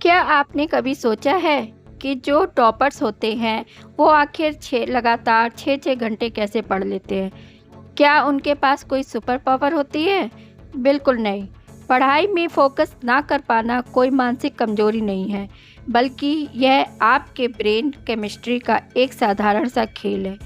क्या आपने कभी सोचा है कि जो टॉपर्स होते हैं वो आखिर लगातार 6-6 घंटे कैसे पढ़ लेते हैं? क्या उनके पास कोई सुपर पावर होती है? बिल्कुल नहीं। पढ़ाई में फोकस ना कर पाना कोई मानसिक कमजोरी नहीं है, बल्कि यह आपके ब्रेन केमिस्ट्री का एक साधारण सा खेल है।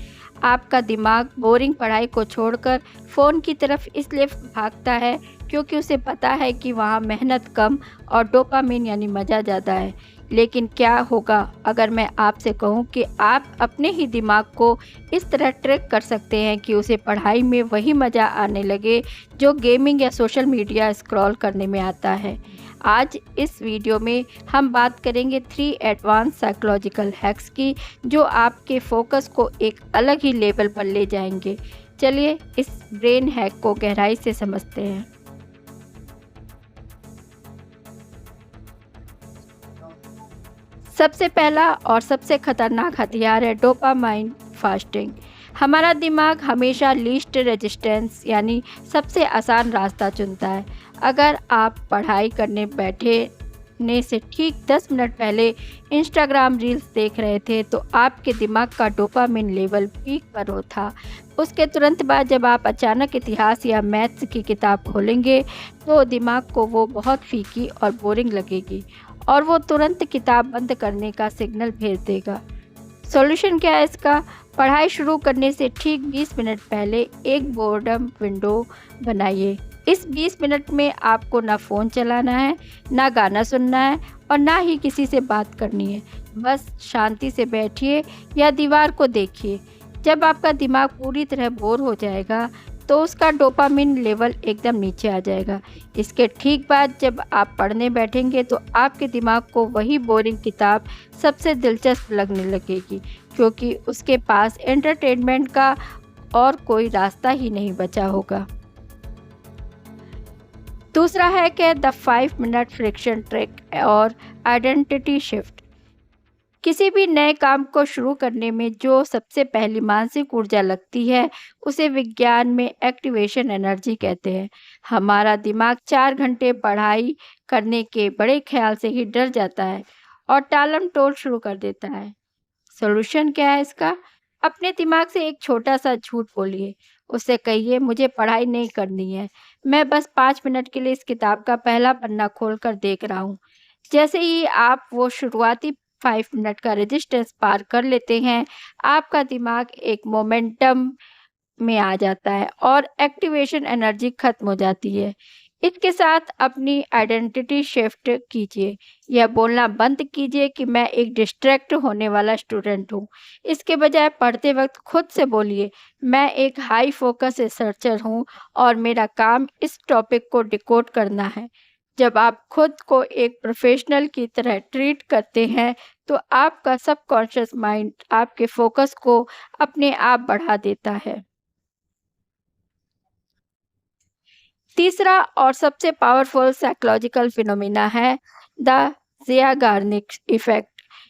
आपका दिमाग बोरिंग पढ़ाई को छोड़कर फ़ोन की तरफ इसलिए भागता है क्योंकि उसे पता है कि वहाँ मेहनत कम और डोपामिन यानी मज़ा ज़्यादा है। लेकिन क्या होगा अगर मैं आपसे कहूँ कि आप अपने ही दिमाग को इस तरह ट्रिक कर सकते हैं कि उसे पढ़ाई में वही मज़ा आने लगे जो गेमिंग या सोशल मीडिया स्क्रॉल करने में आता है। आज इस वीडियो में हम बात करेंगे 3 एडवांस साइकोलॉजिकल हैक्स की जो आपके फोकस को एक अलग ही लेवल पर ले जाएंगे। चलिए इस ब्रेन हैक को गहराई से समझते हैं। सबसे पहला और सबसे खतरनाक हथियार है डोपामाइन फास्टिंग। हमारा दिमाग हमेशा लीस्ट रेजिस्टेंस यानी सबसे आसान रास्ता चुनता है। अगर आप पढ़ाई करने बैठने से ठीक 10 मिनट पहले इंस्टाग्राम रील्स देख रहे थे तो आपके दिमाग का डोपामिन लेवल पीक पर हो था। उसके तुरंत बाद जब आप अचानक इतिहास या मैथ्स की किताब खोलेंगे तो दिमाग को वो बहुत फीकी और बोरिंग लगेगी और वो तुरंत किताब बंद करने का सिग्नल भेज देगा। सॉल्यूशन क्या है इसका? पढ़ाई शुरू करने से ठीक 20 मिनट पहले एक बोर्डम विंडो बनाइए। इस 20 मिनट में आपको ना फ़ोन चलाना है, ना गाना सुनना है और ना ही किसी से बात करनी है। बस शांति से बैठिए या दीवार को देखिए। जब आपका दिमाग पूरी तरह बोर हो जाएगा तो उसका डोपामिन लेवल एकदम नीचे आ जाएगा। इसके ठीक बाद जब आप पढ़ने बैठेंगे तो आपके दिमाग को वही बोरिंग किताब सबसे दिलचस्प लगने लगेगी क्योंकि उसके पास एंटरटेनमेंट का और कोई रास्ता ही नहीं बचा होगा। दूसरा हैक है द 5 मिनट फ्रिक्शन ट्रिक और आइडेंटिटी शिफ्ट। किसी भी नए काम को शुरू करने में जो सबसे पहली मानसिक ऊर्जा लगती है उसे विज्ञान में एक्टिवेशन एनर्जी कहते हैं। हमारा दिमाग 4 घंटे पढ़ाई करने के बड़े ख्याल से ही डर जाता है और टालम टोल शुरू कर देता है। सॉल्यूशन क्या है इसका? अपने दिमाग से एक छोटा सा झूठ बोलिए। उससे कहिए मुझे पढ़ाई नहीं करनी है, मैं बस 5 मिनट के लिए इस किताब का पहला पन्ना खोल कर देख रहा हूँ। जैसे ही आप वो शुरुआती 5 मिनट का रेजिस्टेंस पार कर लेते हैं, आपका दिमाग एक मोमेंटम में आ जाता है और एक्टिवेशन एनर्जी खत्म हो जाती है। इसके साथ अपनी आइडेंटिटी शिफ्ट कीजिए। यह बोलना बंद कीजिए कि मैं एक डिस्ट्रैक्ट होने वाला स्टूडेंट हूँ। इसके बजाय पढ़ते वक्त खुद से बोलिए मैं एक हाई फोकस रिसर्चर हूँ और मेरा काम इस टॉपिक को डिकोड करना है। जब आप खुद को एक प्रोफेशनल की तरह ट्रीट करते हैं तो आपका सबकॉन्शियस माइंड आपके फोकस को अपने आप बढ़ा देता है। तीसरा और सबसे पावरफुल साइकोलॉजिकल फिनोमिना है द ज़ियागार्निक इफ़ेक्ट।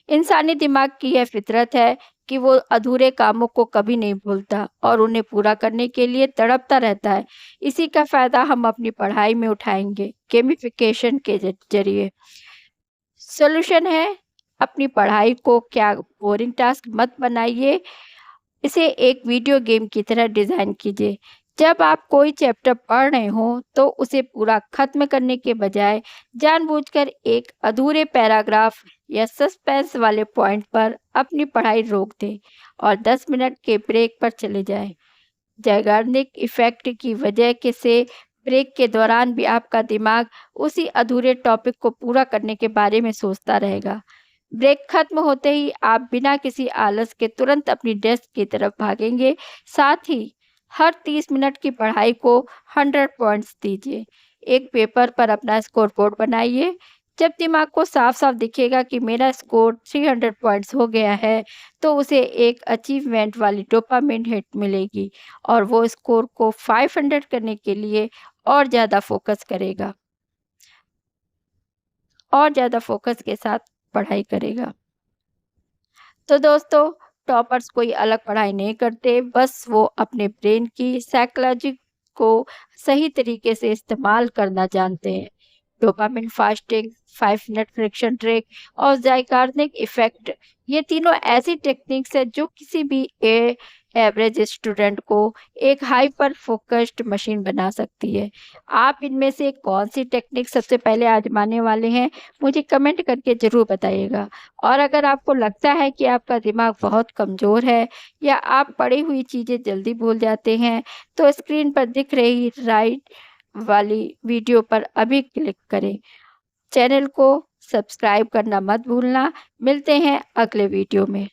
इंसानी दिमाग की यह फितरत है कि वो अधूरे कामों को कभी नहीं भूलता और उन्हें पूरा करने के लिए तड़पता रहता है। इसी का फ़ायदा हम अपनी पढ़ाई में उठाएंगे गेमिफिकेशन के जरिए। सॉल्यूशन है अपनी पढ़ाई को क्या बोरिंग टास्क मत बनाइए, इसे एक वीडियो गेम की तरह डिज़ाइन कीजिए। जब आप कोई चैप्टर पढ़ रहे हों तो उसे पूरा खत्म करने के बजाय जानबूझकर एक अधूरे पैराग्राफ या सस्पेंस वाले पॉइंट पर अपनी पढ़ाई रोक दें और 10 मिनट के ब्रेक पर चले जाएं। ज़ैगार्निक इफ़ेक्ट की वजह के से ब्रेक के दौरान भी आपका दिमाग उसी अधूरे टॉपिक को पूरा करने के बारे में सोचता रहेगा। ब्रेक खत्म होते ही आप बिना किसी आलस के तुरंत अपनी डेस्क की तरफ भागेंगे। साथ ही हर 30 मिनट की पढ़ाई को 100 पॉइंट्स दीजिए। एक पेपर पर अपना स्कोर बोर्ड बनाइए। जब दिमाग को साफ-साफ दिखेगा कि मेरा स्कोर 300 पॉइंट्स हो गया है, तो उसे एक अचीवमेंट वाली डोपामिन हिट मिलेगी और वो स्कोर को 500 करने के लिए और ज़्यादा फोकस करेगा और ज़्यादा फोकस के साथ पढ़ाई करेगा। तो दोस्तों, टॉपर्स कोई अलग पढ़ाई नहीं करते, बस वो अपने ब्रेन की साइकोलॉजी को सही तरीके से इस्तेमाल करना जानते हैं। Dopamine fasting, 5 minute friction trick और ज़ाइगार्निक इफ़ेक्ट। ये तीनों ऐसी टेक्निक्स हैं जो किसी भी एवरेज स्टूडेंट को एक हाइपर फोकस्ड मशीन बना सकती है। आप इनमें से कौन-सी टेक्निक सबसे पहले आज़माने वाले हैं, मुझे कमेंट करके ज़रूर बताइएगा। और अगर आपको लगता है कि आपका दिमाग बहुत कमज़ोर है या आप पढ़ी हुई चीज़ें जल्दी भूल जाते हैं, तो स्क्रीन पर दिख रही राइट वाली वीडियो पर अभी क्लिक करें। चैनल को सब्सक्राइब करना मत भूलना। मिलते हैं अगले वीडियो में।